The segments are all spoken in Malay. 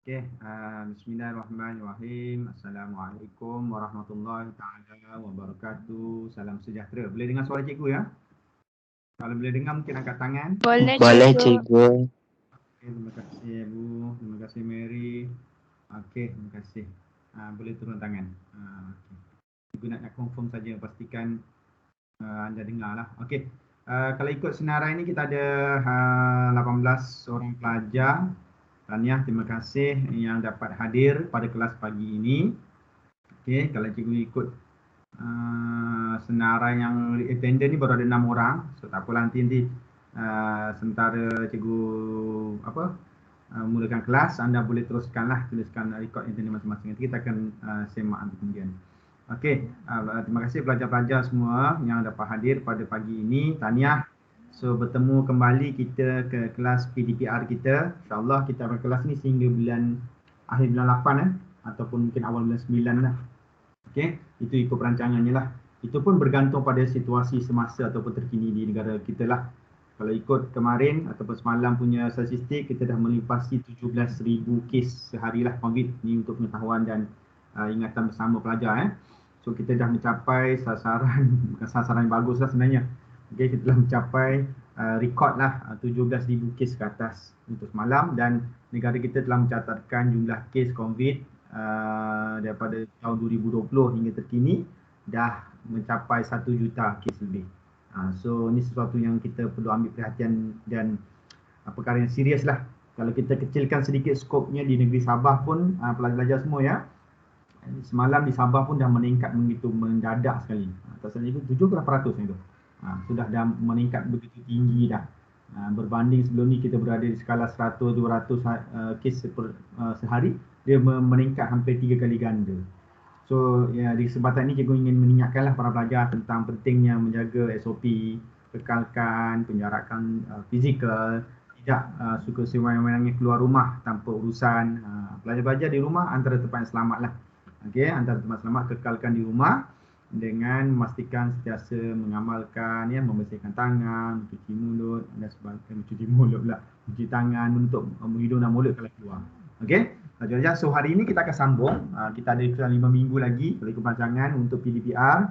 Okey, bismillahirrahmanirrahim. Assalamualaikum warahmatullahi taala wabarakatuh. Salam sejahtera. Boleh dengar suara cikgu ya? Kalau boleh dengar mungkin angkat tangan. Boleh Boleh cikgu. cikgu. Okey, terima kasih Ibu. Terima kasih Mary. Okey, terima kasih. Boleh turun tangan. Okey. Cikgu nak confirm saja pastikan anda dengar lah. Okey. Kalau ikut senarai ni kita ada 18 orang pelajar. Tahniah, terima kasih yang dapat hadir pada kelas pagi ini. Okey, kalau cikgu ikut senarai yang attendant ni baru ada 6 orang. So tak apalah, nanti sementara cikgu mulakan kelas, anda boleh teruskanlah tuliskan rekod attendant masing-masing. Nanti kita akan semak kemudian. Okey, terima kasih pelajar-pelajar semua yang dapat hadir pada pagi ini. Tahniah. So bertemu kembali kita ke kelas PDPR kita. InsyaAllah kita akan kelas ni sehingga akhir bulan 8 ataupun mungkin awal bulan 9 lah. Okey, itu ikut perancangannya lah. Itu pun bergantung pada situasi semasa ataupun terkini di negara kita lah. Kalau ikut kemarin ataupun semalam punya statistik, kita dah melimpasi 17,000 kes sehari lah COVID ni untuk pengetahuan dan ingatan bersama pelajar. So kita dah mencapai sasaran, bukan sasaran yang bagus lah sebenarnya. Okay, kita telah mencapai rekod lah 17,000 kes ke atas untuk semalam, dan negara kita telah mencatatkan jumlah kes COVID daripada tahun 2020 hingga terkini dah mencapai 1 juta kes lebih. So ini sesuatu yang kita perlu ambil perhatian dan perkara yang serius lah. Kalau kita kecilkan sedikit skopnya di negeri Sabah pun, pelajar-pelajar semua ya, semalam di Sabah pun dah meningkat begitu mendadak sekali. Tak salah itu 7% itu. Sudah dah meningkat begitu tinggi dah. Berbanding sebelum ni kita berada di skala 100-200 kes sehari, dia meningkat hampir 3 kali ganda. So ya, di kesempatan ini cikgu ingin mengingatkanlah para pelajar tentang pentingnya menjaga SOP, kekalkan penjarakan fizikal, tidak suka sewenang-wenangnya keluar rumah tanpa urusan. Pelajar-pelajar di rumah antara tempat yang selamat lah. Okey, antara tempat selamat kekalkan di rumah dengan memastikan sentiasa mengamalkan membersihkan tangan, mencuci mulut dan sebagainya, mencuci tangan, menutup hidung dan mulut kalau keluar. Okey. Pelajar, so hari ini kita akan sambung. Kita ada 5 minggu lagi oleh kepanjangan untuk PDPR,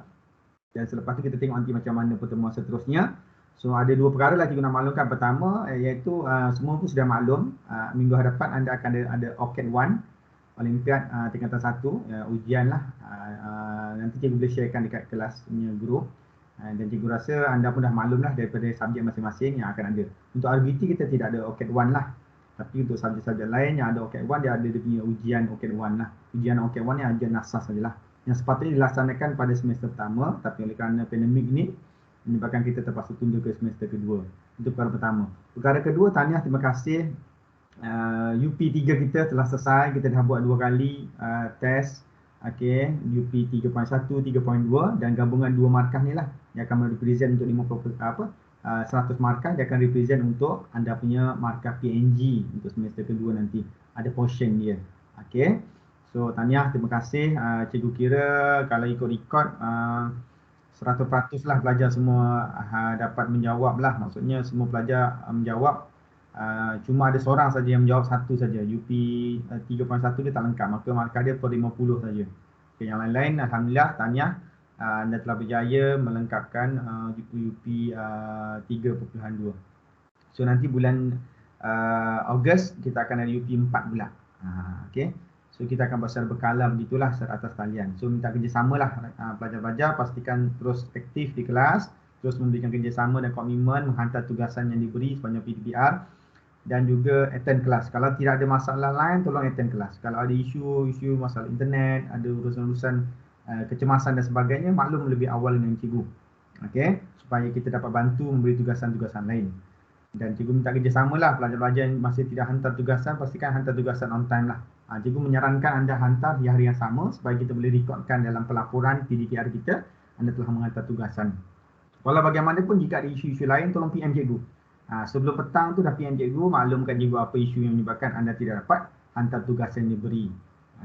dan selepas tu kita tengok nanti macam mana pertemuan seterusnya. So ada 2 perkara lah cikgu nak maklumkan. Pertama iaitu semua pun sudah maklum, minggu hadapan anda akan ada OCAD 1 Olimpiad tingkatan 1, ujian lah. Nanti cikgu boleh sharekan dekat kelas punya group. Dan cikgu rasa anda pun dah maklum lah daripada subjek masing-masing yang akan ada. Untuk RBT kita tidak ada OCAD 1 lah. Tapi untuk subjek-subjek lain yang ada OCAD 1, dia ada dia punya ujian OCAD 1 lah. Ujian OCAD 1 ni ujian asas sajalah, yang sepatutnya dilaksanakan pada semester pertama, tapi oleh kerana pandemik ni menyebabkan kita terpaksa tunda ke semester kedua. Itu perkara pertama. Perkara kedua, tahniah, terima kasih. UP3 kita telah selesai. Kita dah buat 2 kali test. Okey, UP 3.1, 3.2, dan gabungan 2 markah ni lah yang akan represent untuk 100 markah. Dia akan represent untuk anda punya markah PNG untuk semester kedua nanti. Ada portion dia. Okey. So tahniah, terima kasih. Cikgu kira kalau ikut rekod 100% lah pelajar semua dapat menjawab lah. Maksudnya semua pelajar menjawab. Cuma ada seorang saja yang menjawab satu saja. UP 3.1 dia tak lengkap, maka markah dia per 50 saja. Okay, yang lain-lain alhamdulillah, tahniah, anda telah berjaya melengkapkan UP 3.2. So nanti bulan Ogos kita akan ada UP 4 pula. Okay. So kita akan buat secara berkala begitulah secara atas talian. So minta kerjasamalah pelajar-pelajar, pastikan terus aktif di kelas, terus memberikan kerjasama dan komitmen menghantar tugasan yang diberi sepanjang PDPR, dan juga attend kelas. Kalau tidak ada masalah lain, tolong attend kelas. Kalau ada isu masalah internet, ada urusan-urusan kecemasan dan sebagainya, maklum lebih awal dengan cikgu. Okey, supaya kita dapat bantu memberi tugasan-tugasan lain. Dan cikgu minta kerjasamalah pelajar-pelajar yang masih tidak hantar tugasan, pastikan hantar tugasan on time lah. Cikgu menyarankan anda hantar di hari yang sama supaya kita boleh rekodkan dalam pelaporan PDPR kita anda telah menghantar tugasan. Walau bagaimanapun jika ada isu-isu lain, tolong PM cikgu. Sebelum petang tu dah PM cikgu, maklumkan cikgu apa isu yang menyebabkan anda tidak dapat hantar tugasan yang diberi.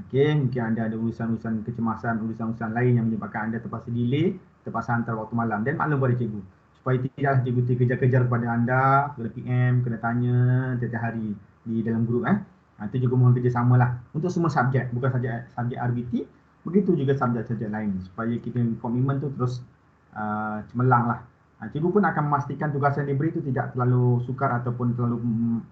Okey, mungkin anda ada urusan-urusan kecemasan, urusan-urusan lain yang menyebabkan anda terpaksa delay, terpaksa hantar waktu malam, dan maklum pada cikgu. Supaya tidaklah cikgu terkejar-kejar kepada anda, kena PM, kena tanya setiap hari di dalam grup. Itu juga mohon kerjasama lah untuk semua subjek, bukan saja subjek RBT, begitu juga subjek-subjek lain supaya kita komitmen tu terus cemerlang lah. Cikgu pun akan memastikan tugas yang diberi itu tidak terlalu sukar ataupun terlalu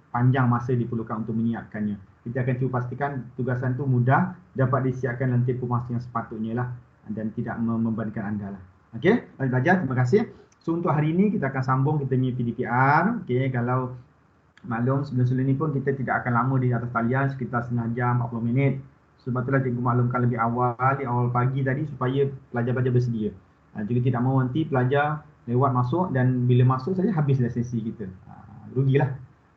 panjang masa diperlukan untuk menyiapkannya. Kita akan cuba pastikan tugasan itu mudah, dapat disiapkan dalam tempoh masa yang sepatutnya lah dan tidak membebankan anda lah. Okey, belajar, terima kasih. So untuk hari ini kita akan sambung kita punya PDPR. Okey, kalau maklum sebelum-sebelum ini pun kita tidak akan lama di atas talian, sekitar setengah jam, 40 minit. Sebab itulah cikgu maklumkan lebih awal, di awal pagi tadi supaya pelajar-pelajar bersedia. Cikgu tidak mahu nanti pelajar lewat masuk dan bila masuk saja habislah sesi kita. Rugilah.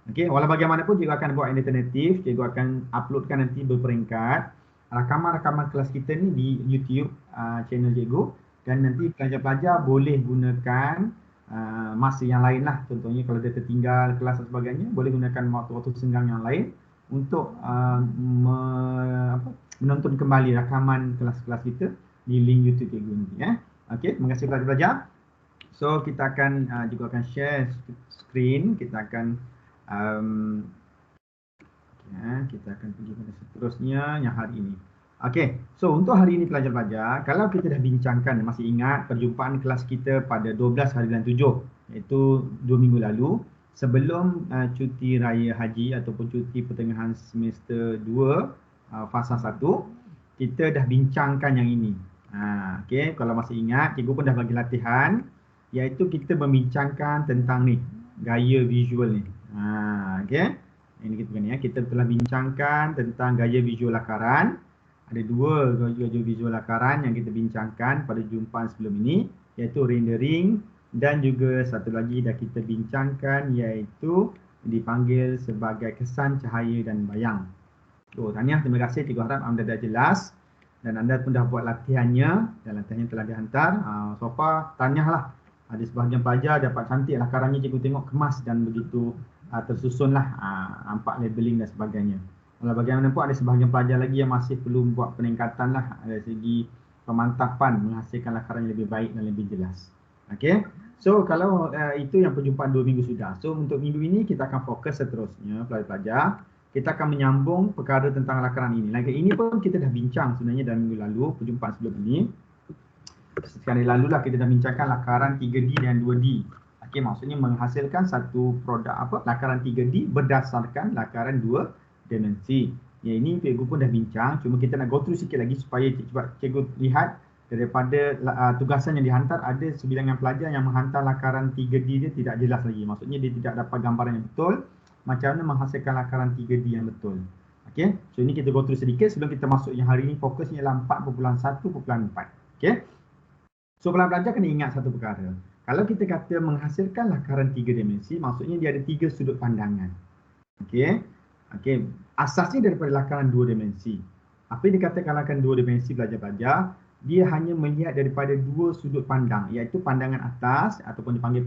Okey, walau bagaimanapun cikgu akan buat alternatif, cikgu akan uploadkan nanti berperingkat rakaman-rakaman kelas kita ni di YouTube channel cikgu dan nanti pelajar-pelajar boleh gunakan masa yang lain lah. Contohnya kalau dia tertinggal kelas dan sebagainya, boleh gunakan waktu-waktu senggang yang lain untuk menonton kembali rakaman kelas-kelas kita di link YouTube cikgu nanti. Okey, terima kasih pelajar-pelajar. So kita akan juga akan share screen, kita akan kita akan pergi pada seterusnya yang hari ini. Okey, so untuk hari ini pelajar-pelajar, kalau kita dah bincangkan, masih ingat perjumpaan kelas kita pada 12 hari bulan 7, iaitu 2 minggu lalu, sebelum cuti raya haji ataupun cuti pertengahan semester 2 fasa 1, kita dah bincangkan yang ini. Okey, kalau masih ingat, cikgu pun dah bagi latihan, iaitu kita membincangkan tentang ni, gaya visual ni. Okey. Ini kita ni kita telah bincangkan tentang gaya visual lakaran. Ada dua gaya visual lakaran yang kita bincangkan pada jumpaan sebelum ini, iaitu rendering dan juga satu lagi dah kita bincangkan iaitu dipanggil sebagai kesan cahaya dan bayang. So, tahniah, terima kasih, cikgu harap anda dah jelas dan anda pun dah buat latihannya dan latihannya telah dihantar. So far, tahniahlah. Ada sebahagian pelajar dapat cantik lakarannya, cikgu tengok kemas dan begitu tersusunlah, nampak labeling dan sebagainya. Kalau bagaimanapun ada sebahagian pelajar lagi yang masih perlu buat peningkatan lah dari segi pemantapan, menghasilkan lakaran yang lebih baik dan lebih jelas. Okey. So kalau itu yang perjumpaan 2 minggu sudah. So untuk minggu ini kita akan fokus seterusnya pelajar-pelajar. Kita akan menyambung perkara tentang lakaran ini. Lagi ini pun kita dah bincang sebenarnya dalam minggu lalu, perjumpaan sebelum ini. Sekali lalulah kita dah bincangkan lakaran 3D dan 2D. Okey, maksudnya menghasilkan satu produk lakaran 3D berdasarkan lakaran 2 dimensi. Ya, ini cikgu pun dah bincang, cuma kita nak go through sikit lagi supaya cikgu lihat daripada tugasan yang dihantar, ada sebilangan pelajar yang menghantar lakaran 3D dia tidak jelas lagi. Maksudnya dia tidak dapat gambaran yang betul macam mana menghasilkan lakaran 3D yang betul. Okey, so ini kita go through sedikit sebelum kita masuk yang hari ini fokusnya ialah 4.1.4. Okey. So pelajar kena ingat satu perkara. Kalau kita kata menghasilkan lakaran 3 dimensi, maksudnya dia ada 3 sudut pandangan. Okey. Okey, asasnya daripada lakaran 2 dimensi. Apa yang dikatakan lakaran 2 dimensi pelajar-pelajar? Dia hanya melihat daripada 2 sudut pandang, iaitu pandangan atas ataupun dipanggil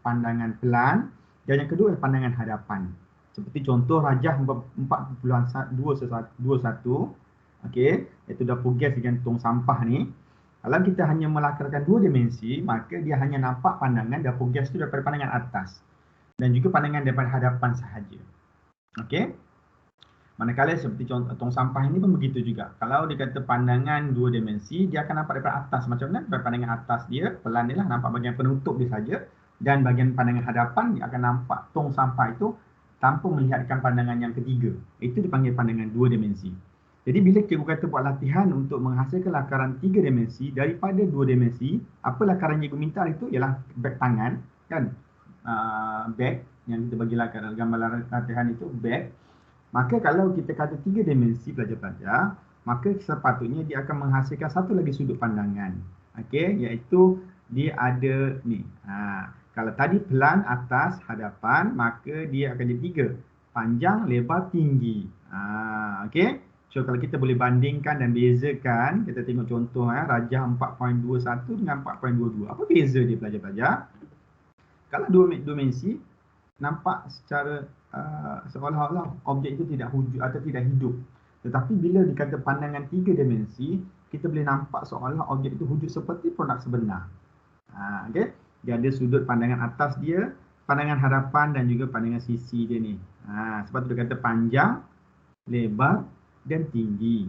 pandangan pelan, dan yang kedua adalah pandangan hadapan. Seperti contoh rajah 4.21, okey, iaitu dapur gas dengan tong sampah ni. Kalau kita hanya melakarkan 2 dimensi, maka dia hanya nampak pandangan dapur gas itu daripada pandangan atas dan juga pandangan daripada hadapan sahaja. Okey. Manakala seperti contoh tong sampah ini pun begitu juga. Kalau dikata pandangan 2 dimensi, dia akan nampak daripada atas. Macam mana? Daripada pandangan atas dia, pelan dia lah, nampak bahagian penutup dia saja. Dan bahagian pandangan hadapan, dia akan nampak tong sampah itu tanpa melihatkan pandangan yang ketiga. Itu dipanggil pandangan 2 dimensi. Jadi bila cikgu kata buat latihan untuk menghasilkan lakaran 3 dimensi daripada 2 dimensi, apa lakaran cikgu minta itu ialah back tangan, kan? Back yang kita bagi lakaran gambar latihan itu back. Maka kalau kita kata 3 dimensi pelajar-pelajar, maka sepatutnya dia akan menghasilkan satu lagi sudut pandangan. Okey, iaitu dia ada ni. Kalau tadi pelan, atas, hadapan, maka dia akan jadi 3. Panjang, lebar, tinggi. Okey. So kalau kita boleh bandingkan dan bezakan, kita tengok contoh rajah 4.21 dengan 4.22. Apa beza dia pelajar-pelajar? Kalau 2 dimensi, nampak secara seolah-olah objek itu tidak wujud atau tidak hidup. Tetapi bila dikata pandangan 3 dimensi, kita boleh nampak seolah objek itu wujud seperti produk sebenar. Okay? Dia ada sudut pandangan atas dia, pandangan hadapan dan juga pandangan sisi dia ni. Sebab tu dia kata panjang, lebar dan tinggi.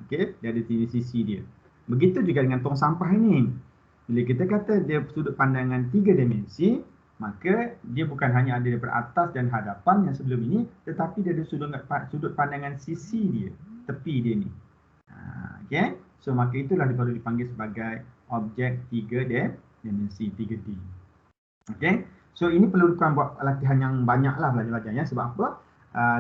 Okey, dia ada sisi dia. Begitu juga dengan tong sampah ini. Bila kita kata dia sudut pandangan 3 dimensi, maka dia bukan hanya ada daripada atas dan hadapan yang sebelum ini, tetapi dia ada sudut pandangan sisi dia, tepi dia ni. Okey, so maka itulah baru dipanggil sebagai objek 3 dimensi, 3D. Okey, so ini perlukan buat latihan yang banyak lah belajar-belajarnya. Sebab apa?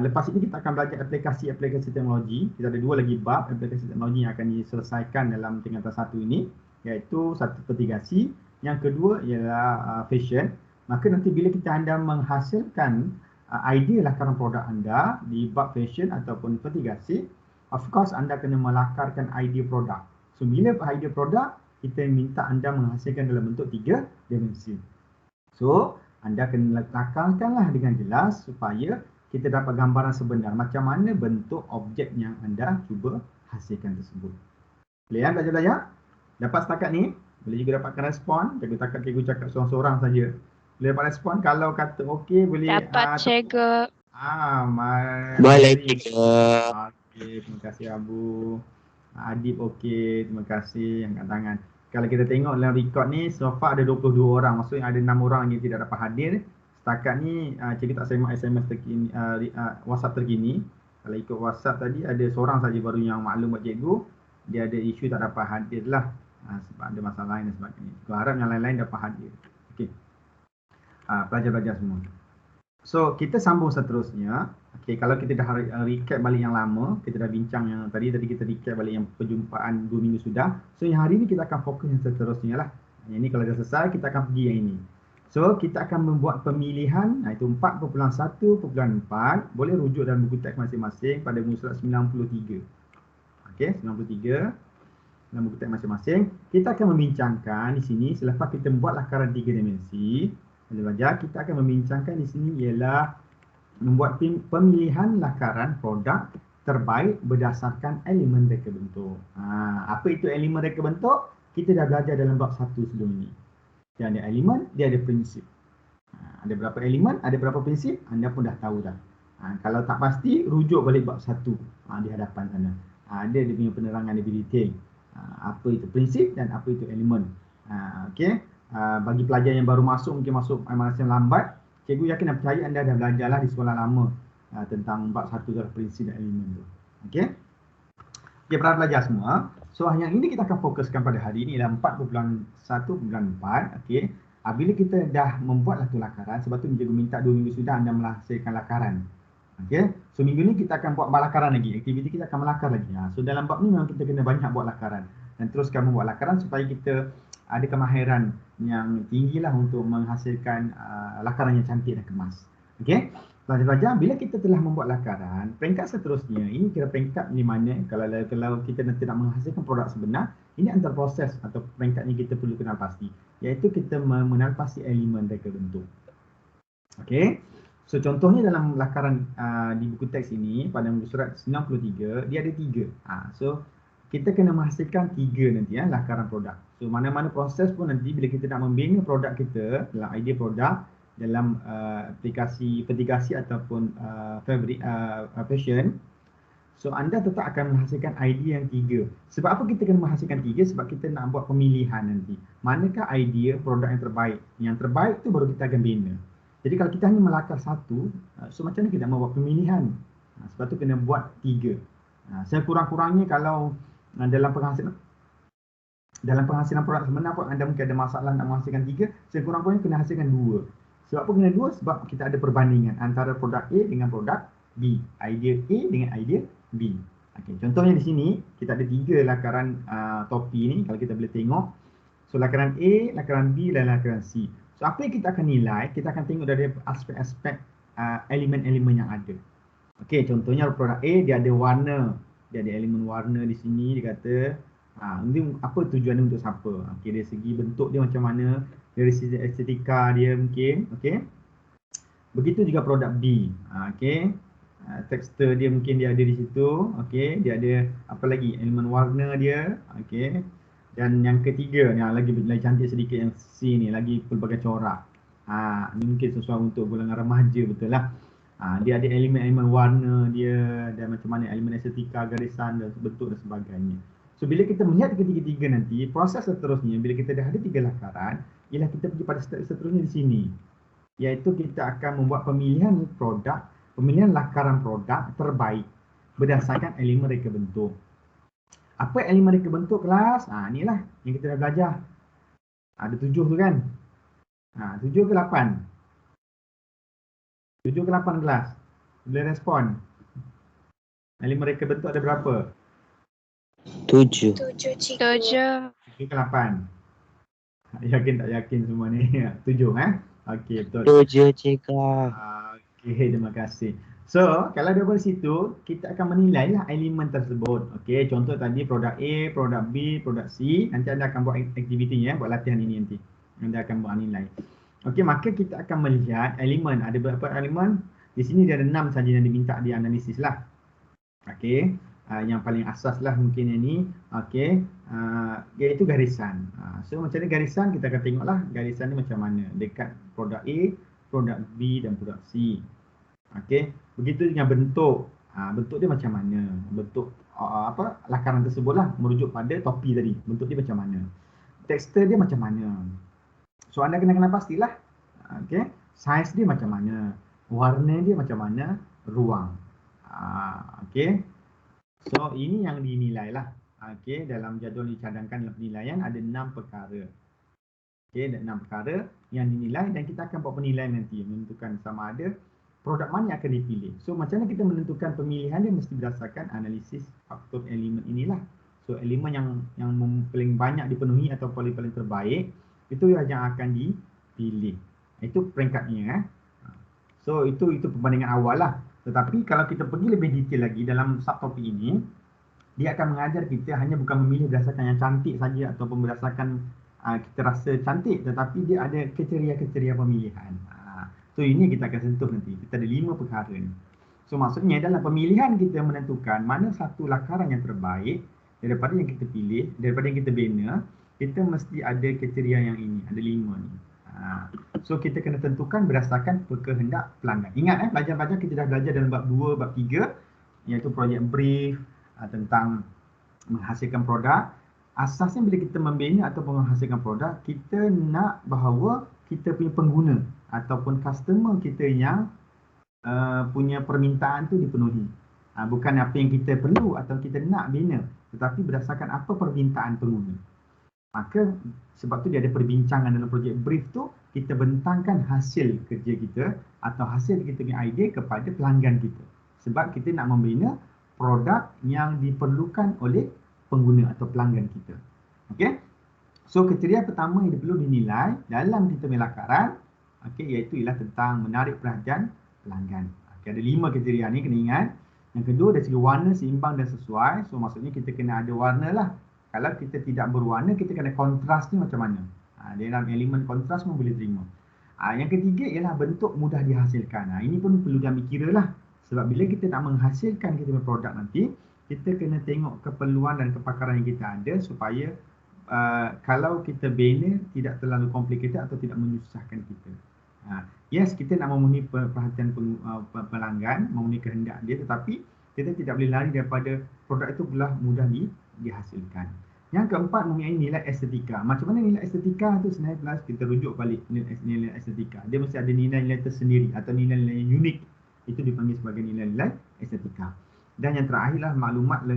Lepas ini kita akan belajar aplikasi-aplikasi teknologi. Kita ada 2 lagi bab aplikasi teknologi yang akan diselesaikan dalam tingkatan 1 ini, iaitu satu vertigasi, yang kedua ialah fashion. Maka nanti bila anda menghasilkan idea lakaran produk anda di bab fashion ataupun vertigasi, of course anda kena melakarkan idea produk. So bila idea produk, kita minta anda menghasilkan dalam bentuk 3 dimensi. So anda kena lakarkanlah dengan jelas supaya kita dapat gambaran sebenar macam mana bentuk objek yang anda cuba hasilkan tersebut. Boleh ya belajar-belajar? Dapat setakat ni? Boleh juga dapatkan respon. Takut cikgu cakap seorang-seorang saja. Boleh dapat respon. Kalau kata okey boleh. Dapat cikgu. Boleh cikgu. Okey, terima kasih Abu. Adib okey, terima kasih angkat tangan. Kalau kita tengok dalam record ni, so far ada 22 orang. Maksudnya ada 6 orang yang tidak dapat hadir. Setakat ni cikgu tak semak SMS terkini, WhatsApp terkini. Kalau ikut WhatsApp tadi ada seorang saja baru yang maklum buat cikgu. Dia ada isu tak dapat hadir lah. Sebab ada masalah lain dan sebagainya. Aku harap yang lain-lain dapat hadir. Okey. Pelajar-pelajar semua. So kita sambung seterusnya. Okey, kalau kita dah recap balik yang lama, kita dah bincang yang tadi kita recap balik yang perjumpaan 2 minggu sudah. So yang hari ni kita akan fokus yang seterusnya lah. Yang ni kalau dah selesai kita akan pergi yang ini. So, kita akan membuat pemilihan, itu 4.1.4, boleh rujuk dalam buku teks masing-masing pada muka surat 93. Okey, 93 dalam buku teks masing-masing. Kita akan membincangkan di sini, selepas kita membuat lakaran 3 dimensi, kita akan membincangkan di sini ialah membuat pemilihan lakaran produk terbaik berdasarkan elemen reka bentuk. Apa itu elemen reka bentuk? Kita dah belajar dalam bab 1 sebelum ini. Dia ada elemen, dia ada prinsip. Ada berapa elemen, ada berapa prinsip, anda pun dah tahu dah. Kalau tak pasti, rujuk balik bab 1 di hadapan sana. Ada dia punya penerangan lebih detail. Apa itu prinsip dan apa itu elemen. Okey. Bagi pelajar yang baru masuk, mungkin masuk masa yang lambat, cikgu yakin dan percaya anda dah belajarlah di sekolah lama tentang bab 1 dan prinsip dan elemen tu. Okey. Okey, para pelajar semua. So yang ini kita akan fokuskan pada hari ini adalah 4.1.4. Okey. Bila kita dah membuat satu lakaran, sebab tu cikgu minta 2 minggu sudah anda menghasilkan lakaran. Okey. So minggu ni kita akan buat lakaran lagi. Aktiviti kita akan melakar lagi. So dalam bab ni memang kita kena banyak buat lakaran dan teruskan membuat lakaran supaya kita ada kemahiran yang tinggilah untuk menghasilkan lakaran yang cantik dan kemas. Okey. Pelajar-pelajar, bila kita telah membuat lakaran, peringkat seterusnya, ini kira peringkat di mana kalau kita nanti nak menghasilkan produk sebenar, ini antara proses atau peringkat ni kita perlu kenal pasti, iaitu kita mengenal pasti elemen reka bentuk. Okey. So contohnya dalam lakaran di buku teks ini pada muka surat 93, dia ada 3. So kita kena menghasilkan 3 nanti lakaran produk. So mana-mana proses pun nanti bila kita nak membina produk kita dalam idea produk, dalam aplikasi vertigasi ataupun fashion, so anda tetap akan menghasilkan idea yang 3. Sebab apa kita kena menghasilkan 3? Sebab kita nak buat pemilihan nanti. Manakah idea produk yang terbaik? Yang terbaik tu baru kita akan bina. Jadi kalau kita hanya melakar 1, so macam mana kita nak buat pemilihan? Sebab tu kena buat 3. Sekurang-kurangnya kalau dalam penghasilan produk sebenar pun anda mungkin ada masalah nak menghasilkan 3, sekurang-kurangnya kena hasilkan 2. Sebab apa kena 2? Sebab kita ada perbandingan antara produk A dengan produk B. Idea A dengan idea B. Okay, contohnya di sini, kita ada 3 lakaran topi ni kalau kita boleh tengok. So lakaran A, lakaran B dan lakaran C. So apa yang kita akan nilai? Kita akan tengok dari aspek-aspek elemen-elemen yang ada. Okey, contohnya produk A, dia ada warna. Dia ada elemen warna di sini, dia kata ini apa tujuan untuk siapa. Okey, dari segi bentuk dia macam mana, dari segi estetika dia mungkin. Okey. Begitu juga produk B. Okey. Tekstur dia mungkin dia ada di situ. Okey, dia ada apa lagi? Elemen warna dia. Okey. Dan yang ketiga ni lagi cantik sedikit, yang C ni lagi pelbagai corak. Ni mungkin sesuai untuk golongan remaja, betul lah. Dia ada elemen-elemen warna dia dan macam mana elemen estetika, garisan dan bentuk dan sebagainya. So bila kita melihat ketiga-tiga nanti, proses seterusnya bila kita dah ada 3 lakaran, ialah kita pergi pada step seterusnya di sini. Iaitu kita akan membuat pemilihan produk, pemilihan lakaran produk terbaik berdasarkan elemen reka bentuk. Apa elemen reka bentuk kelas? Inilah yang kita dah belajar. Ada 7 tu kan? 7 ke 8? 7 ke 8 kelas? Boleh respon. Elemen reka bentuk ada berapa? 7. 7. 7 ke 8? Yakin tak yakin semua ni? 7 Okey, betul. 7 cikgu. Okey, terima kasih. So, kalau dari situ, kita akan menilai lah elemen tersebut. Okey, contoh tadi produk A, produk B, produk C. Nanti anda akan buat aktiviti buat latihan ini nanti. Anda akan buat nilai. Okey, maka kita akan melihat elemen. Ada berapa elemen? Di sini dia ada 6 saja yang diminta dianalisis lah. Okey, yang paling asas lah mungkin yang ni. Okey, iaitu garisan. So macam ni garisan, kita akan tengoklah garisan ni macam mana dekat produk A, produk B dan produk C. Okey, begitu dengan bentuk. Bentuk dia macam mana? Bentuk lakaran tersebut lah merujuk pada topi tadi. Bentuk dia macam mana? Tekstur dia macam mana? So anda kena pastilah. Okey, saiz dia macam mana? Warna dia macam mana? Ruang. Okey. So ini yang dinilai lah. Okey, dalam jadual dicadangkan dalam penilaian ada 6 perkara. Okey, ada 6 perkara yang dinilai dan kita akan buat penilaian nanti menentukan sama ada produk mana yang akan dipilih. So macam mana kita menentukan pemilihan dia mesti berdasarkan analisis faktor elemen inilah. So elemen yang paling banyak dipenuhi atau paling terbaik itu yang akan dipilih. Itu peringkatnya. So itu perbandingan awal lah. Tetapi kalau kita pergi lebih detail lagi dalam subtopik ini, dia akan mengajar kita hanya bukan memilih berdasarkan yang cantik saja ataupun berdasarkan kita rasa cantik, tetapi dia ada kriteria-kriteria pemilihan. So ini kita akan sentuh nanti. Kita ada 5 perkara ni. So maksudnya dalam pemilihan kita menentukan mana satu lakaran yang terbaik daripada yang kita pilih, daripada yang kita bina, kita mesti ada kriteria yang ini, ada 5 ni. So kita kena tentukan berdasarkan kehendak pelanggan. Ingat pelajar-pelajar kita dah belajar dalam bab 2, bab 3 iaitu projek brief tentang menghasilkan produk. Asasnya bila kita membina ataupun menghasilkan produk, kita nak bahawa kita punya pengguna ataupun customer kita yang punya permintaan tu dipenuhi. Bukan apa yang kita perlu atau kita nak bina, tetapi berdasarkan apa permintaan pengguna. Maka sebab tu dia ada perbincangan dalam projek brief tu, kita bentangkan hasil kerja kita atau hasil kita punya idea kepada pelanggan kita. Sebab kita nak membina produk yang diperlukan oleh pengguna atau pelanggan kita. Okey. So kriteria pertama yang perlu dinilai dalam kita punya lakaran, iaitu ialah tentang menarik perhatian pelanggan. Ada 5 kriteria ni kena ingat. Yang kedua dari segi warna seimbang dan sesuai. So maksudnya kita kena ada warna lah. Kalau kita tidak berwarna, kita kena kontras ni macam mana. Dalam elemen kontras pun boleh terima. Yang ketiga ialah bentuk mudah dihasilkan. Ini pun perlu diambil kira lah. Sebab bila kita nak menghasilkan kita punya produk nanti, kita kena tengok keperluan dan kepakaran yang kita ada supaya kalau kita bina tidak terlalu complicated atau tidak menyusahkan kita. Yes, kita nak memenuhi perhatian pelanggan, memenuhi kehendak dia, tetapi kita tidak boleh lari daripada produk itu pula mudah dihasilkan. Yang keempat mempunyai nilai estetika. Macam mana nilai estetika tu sebenarnya plus kita rujuk balik nilai estetika. Dia mesti ada nilai-nilai tersendiri atau nilai-nilai unik. Itu dipanggil sebagai nilai-nilai estetika. Dan yang terakhirlah maklumat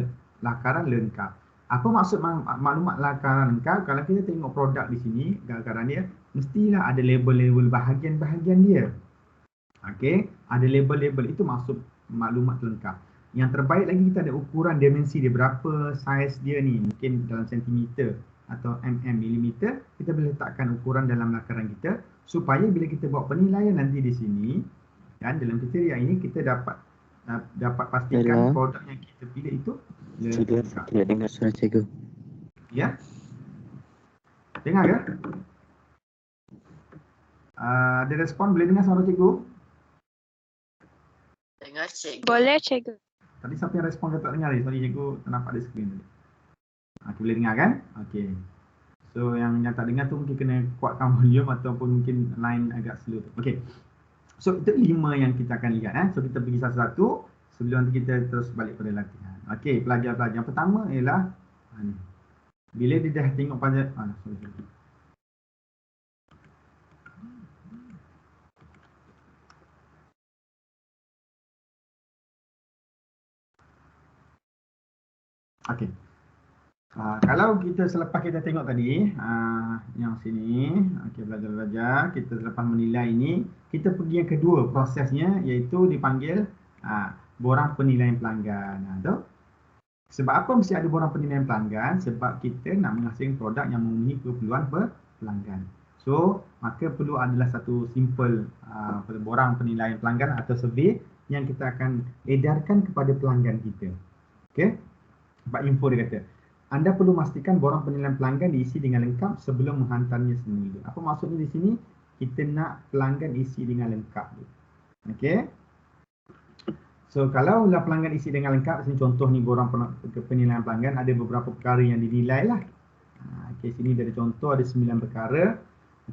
lakaran lengkap. Apa maksud maklumat lakaran lengkap? Kalau kita tengok produk di sini, lakaran dia, mestilah ada label-label bahagian-bahagian dia. Okey, ada label-label, itu maksud maklumat lengkap. Yang terbaik lagi kita ada ukuran dimensi dia, berapa saiz dia ni, mungkin dalam sentimeter atau milimeter, kita boleh letakkan ukuran dalam lakaran kita supaya bila kita buat penilaian nanti di sini, dan dalam kriteria ini kita dapat pastikan produk yang kita pilih itu lengkap. Tidak dengar suara cikgu. Ya? Dengar ke? Ada respon, boleh dengar suara cikgu? Dengar cikgu. Boleh cikgu. Tadi siapa yang respon ke tak dengar ni? Sorry cikgu, tak nampak di skrin tadi. Boleh dengar kan? Okey. So yang tak dengar tu mungkin kena kuatkan volume ataupun mungkin line agak slow tu. Okey. So itu 5 yang kita akan lihat. So kita pergi satu-satu sebelum nanti kita terus balik pada latihan. Okey, pelajar-pelajar yang pertama ialah ni. Bila dia dah tengok pada sorry. Okey. Kalau kita selepas kita tengok tadi yang sini, okey, belajar-belajar, kita selepas menilai ini, kita pergi yang kedua prosesnya, iaitu dipanggil borang penilaian pelanggan. Tu. Sebab apa mesti ada borang penilaian pelanggan? Sebab kita nak menghasilkan produk yang memenuhi keperluan pelanggan. So, maka perlu adalah satu simple borang penilaian pelanggan atau survey yang kita akan edarkan kepada pelanggan kita. Okey? Sebab info dia kata, anda perlu memastikan borang penilaian pelanggan diisi dengan lengkap sebelum menghantarnya semula. Apa maksudnya di sini? Kita nak pelanggan isi dengan lengkap. Okey. So kalau pelanggan isi dengan lengkap, sini contoh ni borang penilaian pelanggan, ada beberapa perkara yang dinilai lah. Okey, sini ada contoh, ada 9 perkara.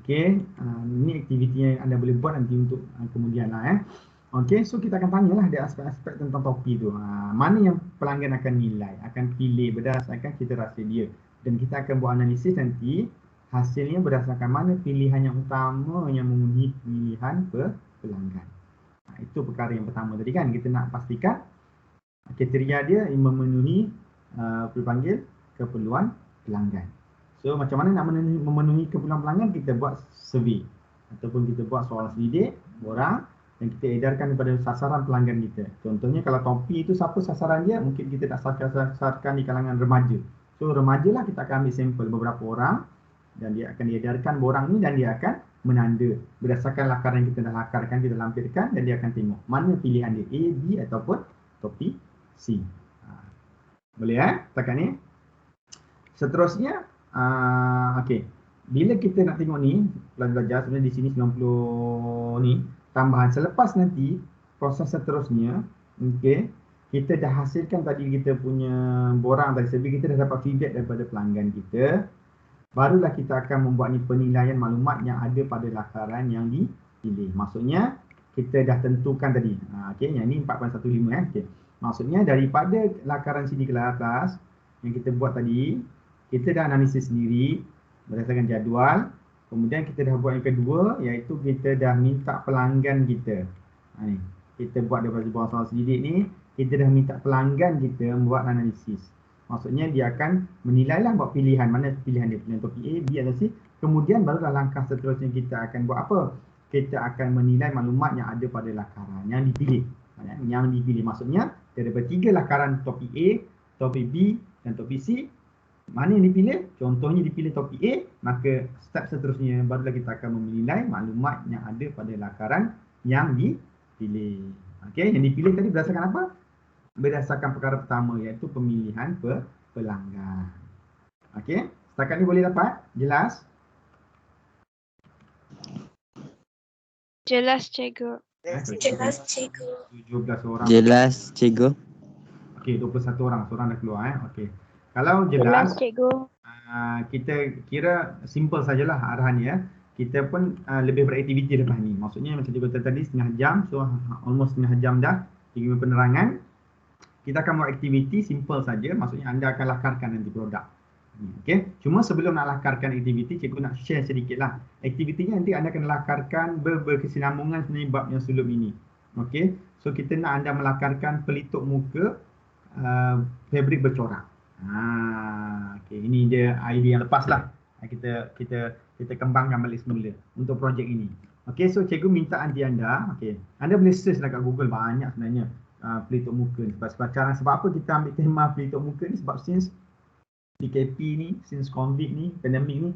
Okey, ini aktiviti yang anda boleh buat nanti untuk kemudian lah. Okey, so kita akan tanyalah ada aspek-aspek tentang topi tu. Mana yang pelanggan akan nilai, akan pilih berdasarkan kita rasa dia. Dan kita akan buat analisis nanti, hasilnya berdasarkan mana pilihan yang utama yang memenuhi pilihan pelanggan. Itu perkara yang pertama tadi kan, kita nak pastikan kriteria dia memenuhi keperluan pelanggan. So macam mana nak memenuhi keperluan pelanggan, kita buat survey ataupun kita buat soalan selidik, borang, dan kita edarkan kepada sasaran pelanggan kita. Contohnya kalau topi itu siapa sasaran dia, mungkin kita nak sasarkan di kalangan remaja. So remaja lah kita akan ambil sampel beberapa orang dan dia akan diedarkan borang ni dan dia akan menanda berdasarkan lakaran yang kita dah lakarkan, kita lampirkan dan dia akan tengok mana pilihan dia, A, B ataupun topi C. Boleh setakat ni. Seterusnya, okey. Bila kita nak tengok ni, pelajar-pelajar sebenarnya di sini 90 ni tambahan. Selepas nanti proses seterusnya, okey, kita dah hasilkan tadi kita punya borang tadi, sebab kita dah dapat feedback daripada pelanggan kita, barulah kita akan membuat ni penilaian maklumat yang ada pada lakaran yang dipilih. Maksudnya kita dah tentukan tadi. Okey, yang ni 4.15 okey. Maksudnya daripada lakaran sini ke atas yang kita buat tadi, kita dah analisis sendiri berdasarkan jadual. Kemudian kita dah buat yang kedua, iaitu kita dah minta pelanggan kita. Ni, kita buat daripada bawah soal selidik ni, kita dah minta pelanggan kita membuat analisis. Maksudnya dia akan menilailah buat pilihan, mana pilihan dia, pilihan topi A, B atau C. Kemudian barulah langkah seterusnya kita akan buat apa? Kita akan menilai maklumat yang ada pada lakaran yang dipilih. Yang dipilih maksudnya daripada 3 lakaran topi A, topi B dan topi C, mana yang dipilih? Contohnya dipilih topi A, maka step seterusnya barulah kita akan menilai maklumat yang ada pada lakaran yang dipilih. Okey, yang dipilih tadi berdasarkan apa? Berdasarkan perkara pertama, iaitu pemilihan pelanggan. Okey, setakat ni boleh dapat? Jelas? Jelas, cikgu. Jelas, cikgu. 17 orang. Jelas, cikgu. Okey, 21 orang. Seorang dah keluar. Okey. Kalau jelas, cikgu. Kita kira simple sajalah arahannya. Kita pun lebih beraktiviti lepas ni. Maksudnya macam cikgu kata tadi, setengah jam. So almost setengah jam dah. 3 penerangan. Kita akan buat aktiviti simple saja. Maksudnya anda akan lakarkan nanti produk. Okay. Cuma sebelum nak lakarkan aktiviti, cikgu nak share sedikit lah. Aktivitinya nanti anda akan lakarkan berkesinambungan sebenarnya bab yang sebelum ini. Okay. So kita nak anda melakarkan pelitup muka fabrik bercorak. Okay. Ini dia idea yang lepas lah. Kita kembangkan balik semula untuk projek ini. Okay. So cikgu minta nanti anda, okay, anda boleh search dekat Google, banyak sebenarnya pelitup muka ni. Sebab apa kita ambil tema pelitup muka ni? Sebab since PKP ni, since COVID ni, pandemik ni,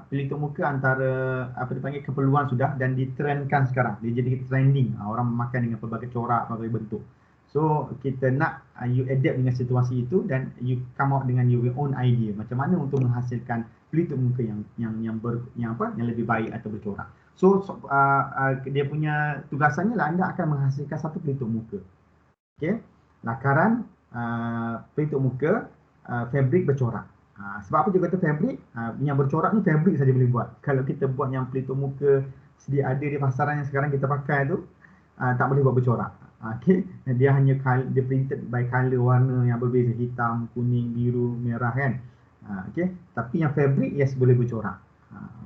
pelitup muka antara apa dipanggil keperluan sudah dan ditrendkan sekarang. Dia jadi trending. Orang memakai dengan pelbagai corak, pelbagai bentuk. So kita nak you adapt dengan situasi itu dan you come out dengan your own idea macam mana untuk menghasilkan pelitup muka yang lebih baik atau bercorak. So dia punya tugasannya lah anda akan menghasilkan satu pelitup muka. Okey, lakaran pelitup muka fabrik bercorak. Sebab apa dia kata fabrik? Yang bercorak ni fabrik saja boleh buat. Kalau kita buat yang pelitup muka sedia ada di pasaran yang sekarang kita pakai tu, tak boleh buat bercorak. Okey, dia hanya dia printed by color warna yang berbeza, hitam, kuning, biru, merah kan. Okey, tapi yang fabric yes boleh bercorak.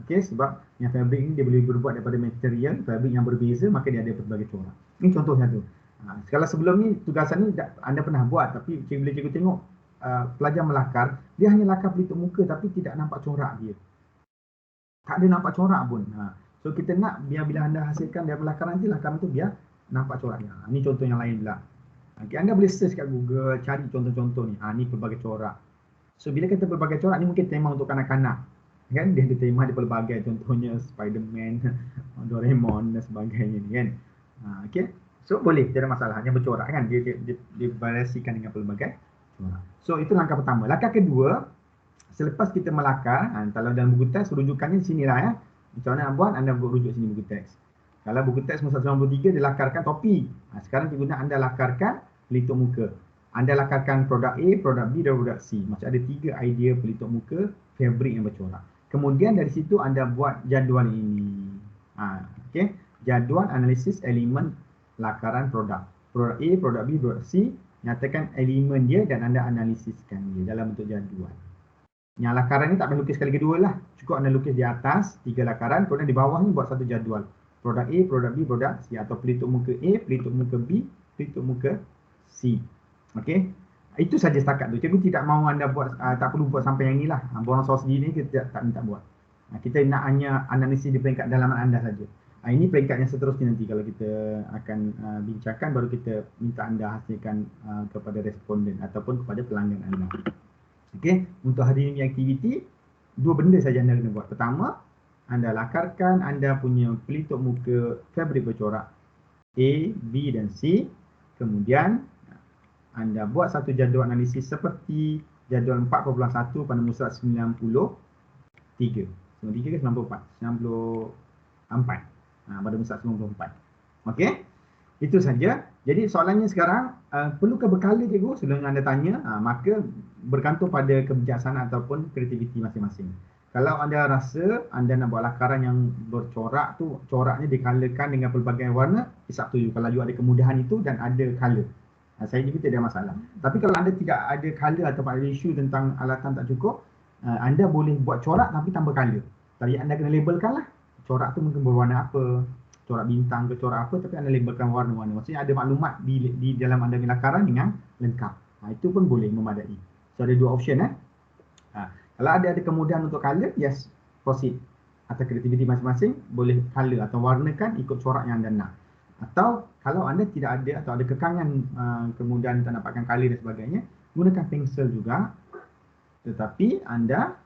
Okey, sebab yang fabric ni dia boleh berbuat daripada material fabric yang berbeza, maka dia ada pelbagai corak. Ini contoh satu. Kalau sebelum ni tugasan ni anda pernah buat, tapi bila cikgu tengok pelajar melakar, dia hanya lakar pelitup muka tapi tidak nampak corak dia. Tak ada nampak corak pun. So kita nak biar bila anda hasilkan dia lakaran nanti, lakaran tu biar nampak corak dia. Ini contoh yang lain pula. Okay, anda boleh search kat Google, cari contoh-contoh ni. Ni pelbagai corak. So bila kita pelbagai corak ni mungkin tema untuk kanak-kanak. Kan dia ada tema, dia pelbagai, contohnya Spiderman, Doraemon dan sebagainya ni kan. Okay. So boleh, tidak ada masalah, hanya bercorak kan. Dia variasikan dengan pelbagai corak. So itu langkah pertama. Langkah kedua, selepas kita melakar, kalau dalam buku teks rujukannya di sinilah ya. Macam mana nak buat, anda rujuk sini buku teks. Kalau buku teks 193 dia lakarkan topi. Sekarang cikgu nak anda lakarkan pelitup muka. Anda lakarkan produk A, produk B dan produk C. Macam ada 3 idea pelitup muka fabric yang bercorak. Kemudian dari situ anda buat jadual ini. Okey, jadual analisis elemen lakaran produk. Produk A, produk B, produk C, nyatakan elemen dia dan anda analisiskan dia dalam bentuk jadual. Yang lakaran ni tak payah lukis sekali kedua lah. Cukup anda lukis di atas 3 lakaran, kemudian di bawah ni buat satu jadual. Produk A, produk B, produk C, atau pelitup muka A, pelitup muka B, pelitup muka C. Okey. Itu saja setakat tu. Cikgu tidak mahu anda buat, tak perlu buat sampai yang ni lah. Borang soal sendiri ni kita tak minta buat. Kita nak hanya analisis di peringkat dalaman anda saja. Ini peringkat yang seterusnya nanti kalau kita akan bincangkan, baru kita minta anda hasilkan kepada responden ataupun kepada pelanggan anda. Okey, untuk hari ini aktiviti, 2 benda saja anda kena buat. Pertama, anda lakarkan anda punya pelitup muka fabric bercorak A, B dan C. Kemudian anda buat satu jadual analisis seperti jadual 4.1 pada muka 93. 93 ke 94? 94. Pada muka 94. Okey? Itu saja. Jadi soalannya sekarang, perlukah berkala cikgu? Sebelum anda tanya, maka bergantung pada kebijaksanaan ataupun kreativiti masing-masing. Kalau anda rasa anda nak buat lakaran yang bercorak tu, coraknya dikalakan dengan pelbagai warna, it's up to you. Kalau you ada kemudahan itu dan ada color, saya juga tidak ada masalah. Tapi kalau anda tidak ada color ataupun ada isu tentang alatan tak cukup, anda boleh buat corak tapi tambah color. Tapi anda kena labelkan lah. Corak tu mungkin berwarna apa, corak bintang ke corak apa, tapi anda labelkan warna-warna. Maksudnya ada maklumat di dalam anda punya lakaran dengan lengkap. Itu pun boleh memadai. So ada 2 option Kalau ada kemudahan untuk color, yes, proceed. Atau kreativiti masing-masing boleh color atau warnakan ikut corak yang anda nak. Atau kalau anda tidak ada atau ada kekangan kemudahan tak dapatkan color dan sebagainya, gunakan pensel juga. Tetapi anda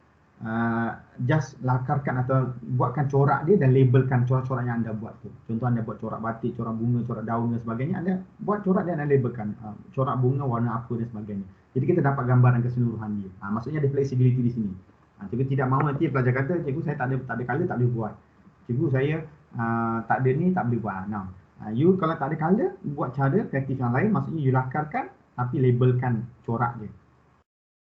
just lakarkan atau buatkan corak dia dan labelkan corak-corak yang anda buat tu. Contoh anda buat corak batik, corak bunga, corak daun dan sebagainya, anda buat corak dan anda labelkan corak bunga warna apa dan sebagainya. Jadi kita dapat gambaran keseluruhan dia. Maksudnya ada flexibility di sini. Cikgu tidak mahu nanti pelajar kata, cikgu saya tak ada color, tak boleh buat. Cikgu saya tak ada ni, tak boleh buat. You kalau tak ada color, buat cara kreatif yang lain, maksudnya you lakarkan tapi labelkan corak dia.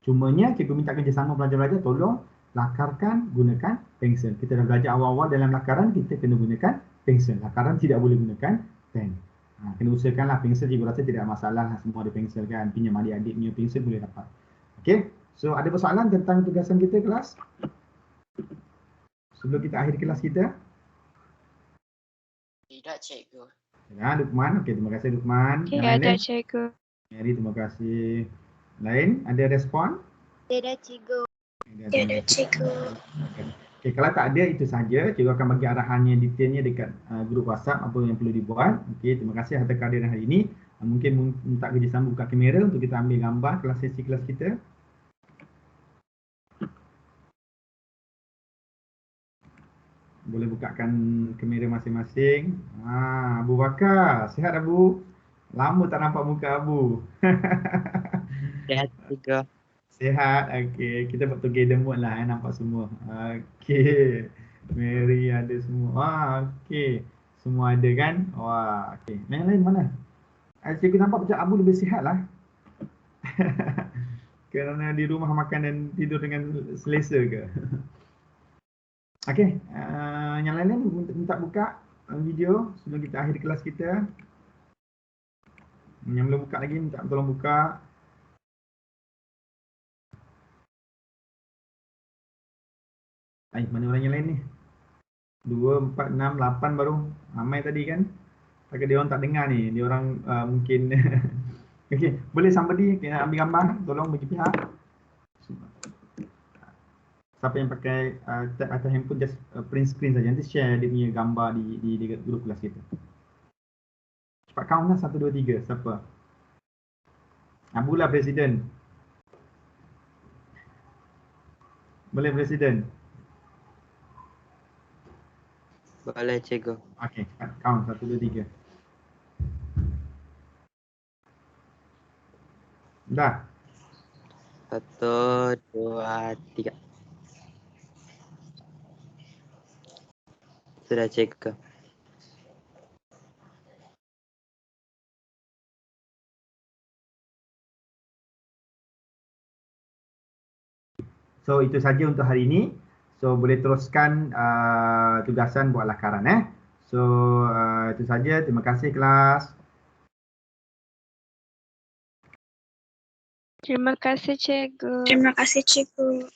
Cumanya cikgu minta kerjasama pelajar-pelajar, tolong lakarkan gunakan pensel. Kita dah belajar awal-awal dalam lakaran, kita kena gunakan pensel. Lakaran tidak boleh gunakan pen. Kena usahakanlah pensel, cikgu rasa tidak ada masalah, semua ada pensel kan, pinjam adik-adik punya pensel boleh dapat. Okey, so ada persoalan tentang tugasan kita kelas? Sebelum kita akhiri kelas kita? Tidak, cikgu. Ya, Lukman. Okey, terima kasih Lukman. Tidak, cikgu. Mary, terima kasih. Lain, ada respon? Tidak, cikgu. Tidak, cikgu. Okay, kalau tak ada, itu saja. Cikgu akan bagi arahannya, detailnya dekat grup WhatsApp apa yang perlu dibuat. Okey, terima kasih atas kehadiran hari ini. Mungkin minta kerjasama buka kamera untuk kita ambil gambar sesi kelas kita. Boleh bukakan kamera masing-masing. Abu Bakar, sihat Abu? Lama tak nampak muka Abu. Sehat juga. Sihat, okey. Kita buat together mode lah, nampak semua. Okey. Mary ada semua. Okey. Semua ada kan? Wah, okey. Yang lain mana? Cikgu nampak macam Abu lebih sihat lah. Kerana di rumah makan dan tidur dengan selesa ke? Okey, yang lain-lain minta buka video sebelum kita akhiri kelas kita. Yang belum buka lagi minta tolong buka. Mana orang yang lain ni? 2, 4, 6, 8 baru. Ramai tadi kan? Takkan dia orang tak dengar ni. Dia orang mungkin okey, boleh somebody kena ambil gambar, tolong bagi pihak. Siapa yang pakai tab atau handphone just print screen saja. Nanti share dia punya gambar di grup kelas kita. Cepat count lah 1 2 3. Siapa? Abu lah presiden. Boleh presiden. Boleh cikgu. Okey, cepat count 1 2 3. Dah. 1, 2, 3. Sudah cikgu. So itu saja untuk hari ini. So boleh teruskan tugasan buat lakaran So itu saja. Terima kasih kelas. Terima kasih, cikgu. Terima kasih, cikgu.